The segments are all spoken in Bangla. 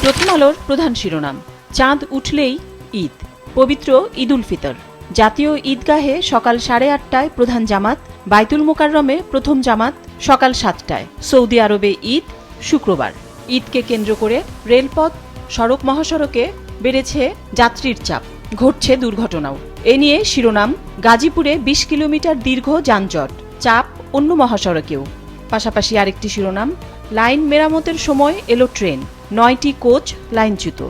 প্রথম আলোর প্রধান শিরোনাম, চাঁদ উঠলেই ঈদ, পবিত্র ঈদ উল ফিতর। জাতীয় ঈদগাহে সকাল 8:30টায় প্রধান জামাত, বাইতুল মোকাররমে প্রথম জামাত সকাল 7টায়। সৌদি আরবে ঈদ শুক্রবার। ঈদকে কেন্দ্র করে রেলপথ, সড়ক মহাসড়কে বেড়েছে যাত্রীর চাপ, ঘটছে দুর্ঘটনাও। এ নিয়ে শিরোনাম, গাজীপুরে 20 কিলোমিটার দীর্ঘ যানজট, চাপ অন্য মহাসড়কেও। পাশাপাশি আরেকটি শিরোনাম, লাইন মেরামতের সময় এলো ট্রেন, 9টি কোচ লাইনচ্যুত।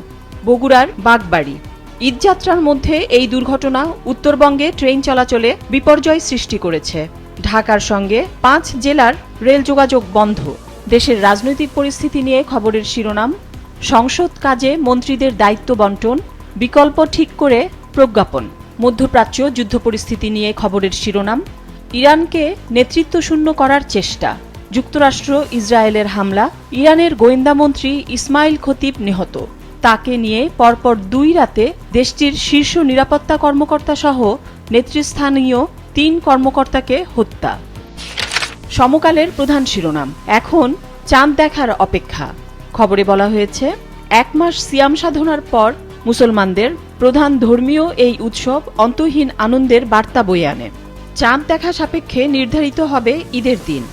বগুড়ার বাগবাড়ি। ঈদযাত্রার মধ্যে এই দুর্ঘটনা উত্তরবঙ্গে ট্রেন চলাচলে বিপর্যয় সৃষ্টি করেছে। ঢাকার সঙ্গে 5 জেলার রেল যোগাযোগ বন্ধ। দেশের রাজনৈতিক পরিস্থিতি নিয়ে খবরের শিরোনাম, সংসদ কাজে মন্ত্রীদের দায়িত্ব বন্টন, বিকল্প ঠিক করে প্রজ্ঞাপন। মধ্যপ্রাচ্য যুদ্ধ পরিস্থিতি নিয়ে খবরের শিরোনাম, ইরানকে নেতৃত্বশূন্য করার চেষ্টা, যুক্তরাষ্ট্র ইসরায়েলের হামলা, ইরানের গোয়েন্দামন্ত্রী ইসমাইল খতিব নিহত। তাকে নিয়ে পরপর 2 রাতে দেশটির শীর্ষ নিরাপত্তা কর্মকর্তা সহ নেতৃস্থানীয় 3 কর্মকর্তাকে হত্যা। সমকালের প্রধান শিরোনাম, এখন চাঁদ দেখার অপেক্ষা। খবরে বলা হয়েছে, 1 মাস সিয়াম সাধনার পর মুসলমানদের প্রধান ধর্মীয় এই উৎসব অন্তহীন আনন্দের বার্তা বয়ে আনে। চাঁদ দেখা সাপেক্ষে নির্ধারিত হবে ঈদের দিন।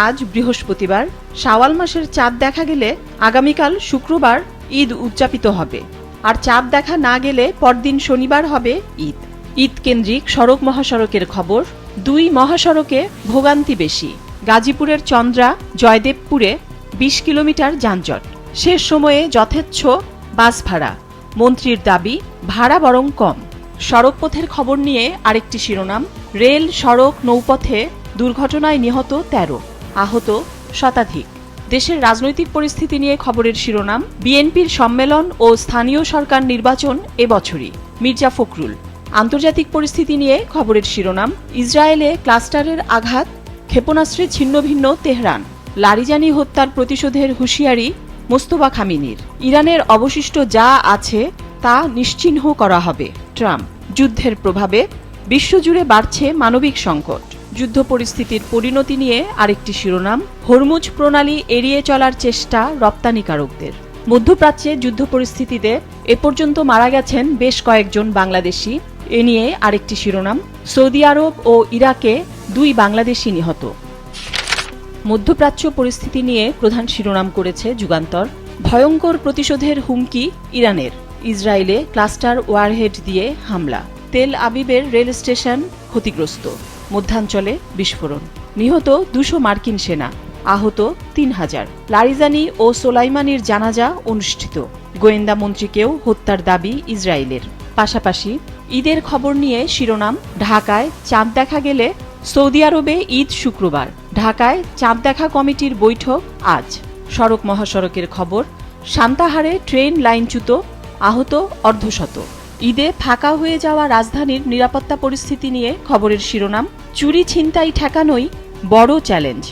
আজ বৃহস্পতিবার, শাওয়াল মাসের চাঁদ দেখা গেলে আগামীকাল শুক্রবার ঈদ উদযাপিত হবে, আর চাঁদ দেখা না গেলে পরদিন শনিবার হবে ঈদ। ঈদ কেন্দ্রিক সড়ক মহাসড়কের খবর, 2 মহাসড়কে ভোগান্তি বেশি। গাজীপুরের চন্দ্রা জয়দেবপুরে 20 কিলোমিটার যানজট, শেষ সময়ে যথেচ্ছ বাস ভাড়া। মন্ত্রীর দাবি, ভাড়া বরং কম। সড়কপথের খবর নিয়ে আরেকটি শিরোনাম, রেল, সড়ক, নৌপথে দুর্ঘটনায় নিহত 13, আহত শতাধিক। দেশের রাজনৈতিক পরিস্থিতি নিয়ে খবরের শিরোনাম, বিএনপির সম্মেলন ও স্থানীয় সরকার নির্বাচন এবছরই, মির্জা ফখরুল। আন্তর্জাতিক পরিস্থিতি নিয়ে খবরের শিরোনাম, ইসরায়েলে ক্লাস্টারের আঘাত, ক্ষেপণাস্ত্রে ছিন্নভিন্ন তেহরান। লারিজানি হত্যার প্রতিশোধের হুঁশিয়ারি মোস্তফা খামেনির। ইরানের অবশিষ্ট যা আছে তা নিশ্চিহ্ন করা হবে, ট্রাম্প। যুদ্ধের প্রভাবে বিশ্বজুড়ে বাড়ছে মানবিক সংকট। যুদ্ধ পরিস্থিতির পরিণতি নিয়ে আরেকটি শিরোনাম, হরমুজ প্রণালী এড়িয়ে চলার চেষ্টা রপ্তানিকারকদের। মধ্যপ্রাচ্যে যুদ্ধ পরিস্থিতিতে এ পর্যন্ত মারা গেছেন বেশ কয়েকজন বাংলাদেশি। এ নিয়ে আরেকটি শিরোনাম, সৌদি আরব ও ইরাকে 2 বাংলাদেশি নিহত। মধ্যপ্রাচ্য পরিস্থিতি নিয়ে প্রধান শিরোনাম করেছে যুগান্তর। ভয়ঙ্কর প্রতিশোধের হুমকি ইরানের, ইসরায়েলে ক্লাস্টার ওয়ারহেড দিয়ে হামলা। তেল আবিবের রেল স্টেশন ক্ষতিগ্রস্ত, মধ্যাঞ্চলে বিস্ফোরণ। নিহত 200 মার্কিন সেনা, আহত 3000। লারিজানি ও সোলাইমানির জানাজা অনুষ্ঠিত। গোয়েন্দা মন্ত্রীকেও হত্যার দাবি ইসরায়েলের। পাশাপাশি ঈদের খবর নিয়ে শিরোনাম, ঢাকায় চাঁদ দেখা গেলে সৌদি আরবে ঈদ শুক্রবার। ঢাকায় চাঁদ দেখা কমিটির বৈঠক আজ। সড়ক মহাসড়কের খবর, সান্তাহারে ট্রেন লাইনচ্যুত, আহত অর্ধশত। ঈদে ফাঁকা হয়ে যাওয়া রাজধানীর নিরাপত্তা পরিস্থিতি নিয়ে খবরের শিরোনাম, চুরি ছিনতাই ঠেকানোই বড় চ্যালেঞ্জ।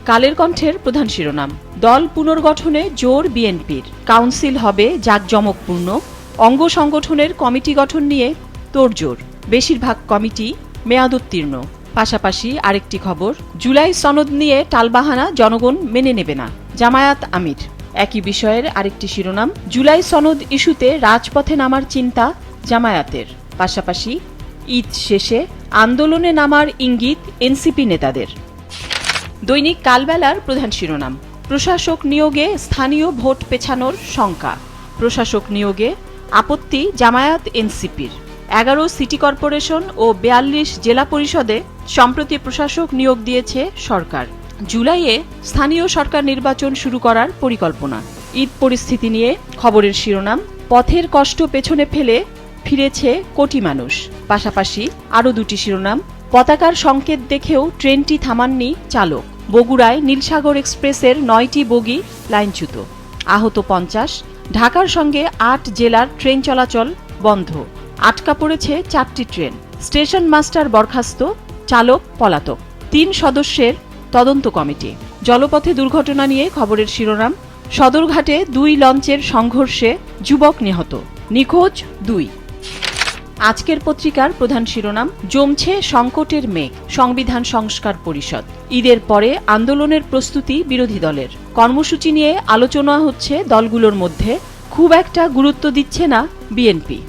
কালের কণ্ঠের প্রধান শিরোনাম, দল পুনর্গঠনে জোর বিএনপির, কাউন্সিল হবে জাঁকজমকপূর্ণ। অঙ্গ সংগঠনের কমিটি গঠন নিয়ে তোড়জোড়, বেশিরভাগ কমিটি মেয়াদোত্তীর্ণ। পাশাপাশি আরেকটি খবর, জুলাই সনদ নিয়ে টালবাহানা জনগণ মেনে নেবে না, জামায়াত আমির। একই বিষয়ের আরেকটি শিরোনাম, জুলাই সনদ ইস্যুতে রাজপথে নামার চিন্তা জামায়াতের। পাশাপাশি ঈদ শেষে আন্দোলনে নামার ইঙ্গিত এনসিপি নেতাদের। দৈনিক কালবেলার প্রধান শিরোনাম, প্রশাসক নিয়োগে স্থানীয় ভোট পেছানোর শঙ্কা। প্রশাসক নিয়োগে আপত্তি জামায়াত এনসিপির। 11 সিটি কর্পোরেশন ও 42 জেলা পরিষদে সম্প্রতি প্রশাসক নিয়োগ দিয়েছে সরকার। জুলাইয়ে স্থানীয় সরকার নির্বাচন শুরু করার পরিকল্পনা। ঈদ পরিস্থিতি নিয়ে খবরের শিরোনাম, পথের কষ্ট পেছনে ফেলে ফিরেছে কোটি মানুষ। পাশাপাশি আরও 2টি শিরোনাম, পতাকার সংকেত দেখেও ট্রেনটি থামাননি চালক। বগুড়ায় নীলসাগর এক্সপ্রেসের 9টি বগি লাইনচ্যুত, আহত 50। ঢাকার সঙ্গে 8 জেলার ট্রেন চলাচল বন্ধ, আটকা পড়েছে 4টি ট্রেন। স্টেশন মাস্টার বরখাস্ত, চালক পলাতক। 3 সদস্যের তদন্ত কমিটি। জলপথে দুর্ঘটনা নিয়ে খবরের শিরোনাম, সদরঘাটে 2 লঞ্চের সংঘর্ষে যুবক নিহত, নিখোঁজ 2। আজকের পত্রিকার প্রধান শিরোনাম, জমছে সংকটের মেঘ, সংবিধান সংস্কার পরিষদ। ঈদের পরে আন্দোলনের প্রস্তুতি বিরোধী দলের। কর্মসূচি নিয়ে আলোচনা হচ্ছে দলগুলোর মধ্যে, খুব একটা গুরুত্ব দিচ্ছে না বিএনপি।